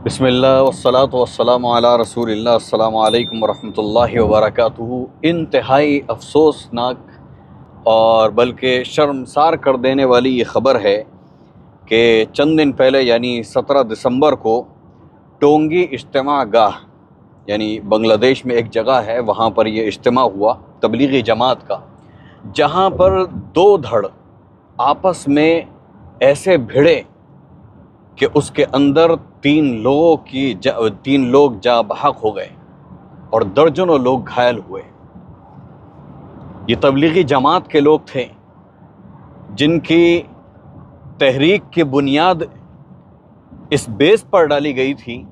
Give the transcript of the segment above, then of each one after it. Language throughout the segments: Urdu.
بسم اللہ والصلاۃ والسلام علی رسول اللہ۔ السلام علیکم ورحمۃ اللہ وبرکاتہ۔ انتہائی افسوسناک اور بلکہ شرمسار کر دینے والی یہ خبر ہے کہ چند دن پہلے یعنی 17 دسمبر کو ٹونگی اجتماع گاہ یعنی بنگلہ دیش میں ایک جگہ ہے، وہاں پر یہ اجتماع ہوا تبلیغی جماعت کا، جہاں پر دو دھڑ آپس میں ایسے بھڑے کہ اس کے اندر تین لوگ جاں بحق ہو گئے اور درجنوں لوگ گھائل ہوئے۔ یہ تبلیغی جماعت کے لوگ تھے جن کی تحریک کی بنیاد اس بیس پر ڈالی گئی تھی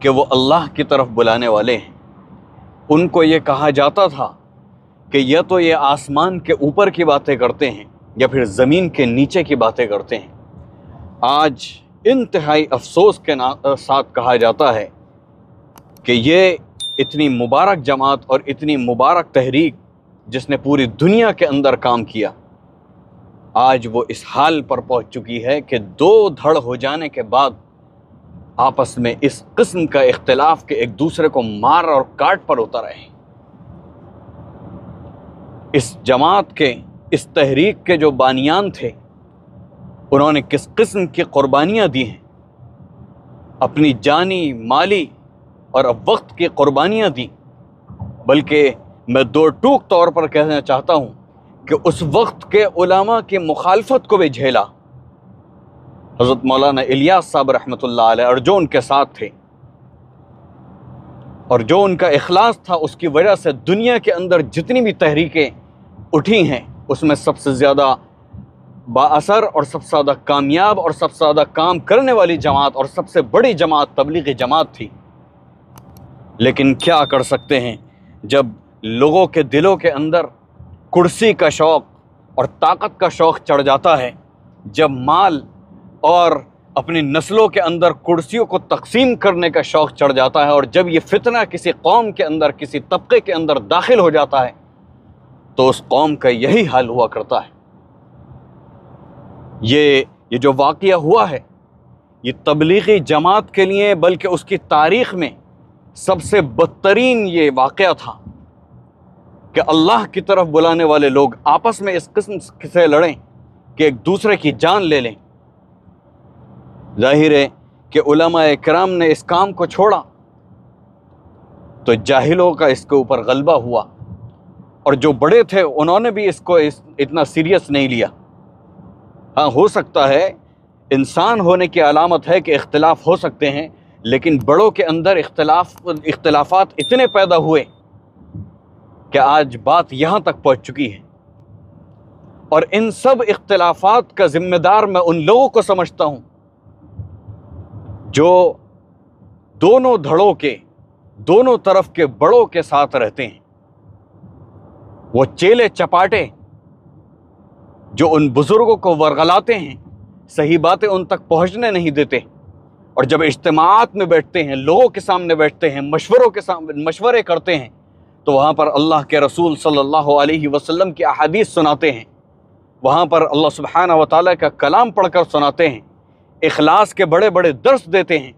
کہ وہ اللہ کی طرف بلانے والے ہیں۔ ان کو یہ کہا جاتا تھا کہ یا تو یہ آسمان کے اوپر کی باتیں کرتے ہیں یا پھر زمین کے نیچے کی باتیں کرتے ہیں۔ آج انتہائی افسوس کے ساتھ کہا جاتا ہے کہ یہ اتنی مبارک جماعت اور اتنی مبارک تحریک جس نے پوری دنیا کے اندر کام کیا، آج وہ اس حال پر پہنچ چکی ہے کہ دو دھڑ ہو جانے کے بعد آپس میں اس قسم کا اختلاف کہ ایک دوسرے کو مار اور کاٹ پر اتر رہے ہیں۔ اس جماعت کے، اس تحریک کے جو بانیان تھے، انہوں نے کس قسم کی قربانیاں دی ہیں، اپنی جانی، مالی اور وقت کی قربانیاں دی۔ بلکہ میں دو ٹوک طور پر کہنا چاہتا ہوں کہ اس وقت کے علماء کی مخالفت کو بھی جھیلا۔ حضرت مولانا الیاس صاحب رحمۃ اللہ علیہ اور جو ان کے ساتھ تھے اور جو ان کا اخلاص تھا، اس کی وجہ سے دنیا کے اندر جتنی بھی تحریکیں اٹھی ہیں اس میں سب سے زیادہ با اثر اور سب سے زیادہ کامیاب اور سب سے زیادہ کام کرنے والی جماعت اور سب سے بڑی جماعت تبلیغی جماعت تھی۔ لیکن کیا کر سکتے ہیں، جب لوگوں کے دلوں کے اندر کرسی کا شوق اور طاقت کا شوق چڑھ جاتا ہے، جب مال اور اپنی نسلوں کے اندر کرسیوں کو تقسیم کرنے کا شوق چڑھ جاتا ہے، اور جب یہ فتنہ کسی قوم کے اندر، کسی طبقے کے اندر داخل ہو جاتا ہے، تو اس قوم کا یہی حال ہوا کرتا ہے۔ یہ جو واقعہ ہوا ہے، یہ تبلیغی جماعت کے لیے بلکہ اس کی تاریخ میں سب سے بدترین یہ واقعہ تھا کہ اللہ کی طرف بلانے والے لوگ آپس میں اس قسم سے لڑیں کہ ایک دوسرے کی جان لے لیں۔ ظاہر ہے کہ علماء کرام نے اس کام کو چھوڑا تو جاہلوں کا اس کے اوپر غلبہ ہوا، اور جو بڑے تھے انہوں نے بھی اس کو اتنا سیریس نہیں لیا۔ ہاں، ہو سکتا ہے، انسان ہونے کی علامت ہے کہ اختلاف ہو سکتے ہیں، لیکن بڑوں کے اندر اختلافات اتنے پیدا ہوئے کہ آج بات یہاں تک پہنچ چکی ہے۔ اور ان سب اختلافات کا ذمہ دار میں ان لوگوں کو سمجھتا ہوں جو دونوں دھڑوں کے، دونوں طرف کے بڑوں کے ساتھ رہتے ہیں۔ وہ چیلے چپاٹے جو ان بزرگوں کو ورغلاتے ہیں، صحیح باتیں ان تک پہنچنے نہیں دیتے، اور جب اجتماعات میں بیٹھتے ہیں، لوگوں کے سامنے بیٹھتے ہیں، مشورے کرتے ہیں، تو وہاں پر اللہ کے رسول صلی اللہ علیہ وسلم کی احادیث سناتے ہیں، وہاں پر اللہ سبحانہ و تعالیٰ کا کلام پڑھ کر سناتے ہیں، اخلاص کے بڑے بڑے درس دیتے ہیں۔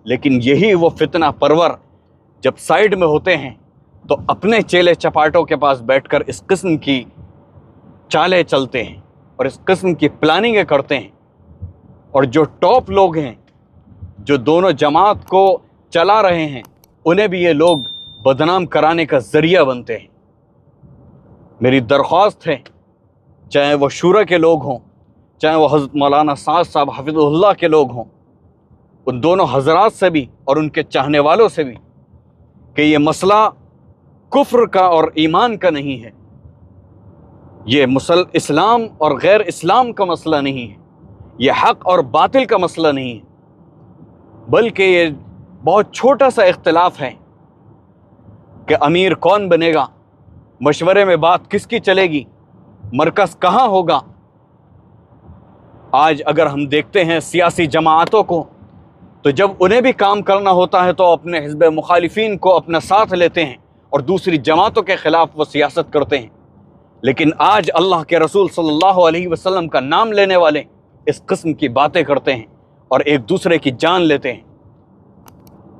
لیکن یہی وہ فتنہ پرور جب سائیڈ میں ہوتے ہیں تو اپنے چیلے چپاٹوں کے پاس بیٹھ کر اس قسم کی چالیں چلتے ہیں اور اس قسم کی پلاننگیں کرتے ہیں، اور جو ٹاپ لوگ ہیں، جو دونوں جماعت کو چلا رہے ہیں، انہیں بھی یہ لوگ بدنام کرانے کا ذریعہ بنتے ہیں۔ میری درخواست ہے، چاہے وہ شورا کے لوگ ہوں، چاہے وہ حضرت مولانا سعد صاحب حفظ اللہ کے لوگ ہوں، ان دونوں حضرات سے بھی اور ان کے چاہنے والوں سے بھی، کہ یہ مسئلہ کفر کا اور ایمان کا نہیں ہے، یہ اسلام اور غیر اسلام کا مسئلہ نہیں ہے، یہ حق اور باطل کا مسئلہ نہیں ہے، بلکہ یہ بہت چھوٹا سا اختلاف ہے کہ امیر کون بنے گا، مشورے میں بات کس کی چلے گی، مرکز کہاں ہوگا۔ آج اگر ہم دیکھتے ہیں سیاسی جماعتوں کو، تو جب انہیں بھی کام کرنا ہوتا ہے تو اپنے حزب مخالفین کو اپنا ساتھ لیتے ہیں اور دوسری جماعتوں کے خلاف وہ سیاست کرتے ہیں۔ لیکن آج اللہ کے رسول صلی اللہ علیہ وسلم کا نام لینے والے اس قسم کی باتیں کرتے ہیں اور ایک دوسرے کی جان لیتے ہیں۔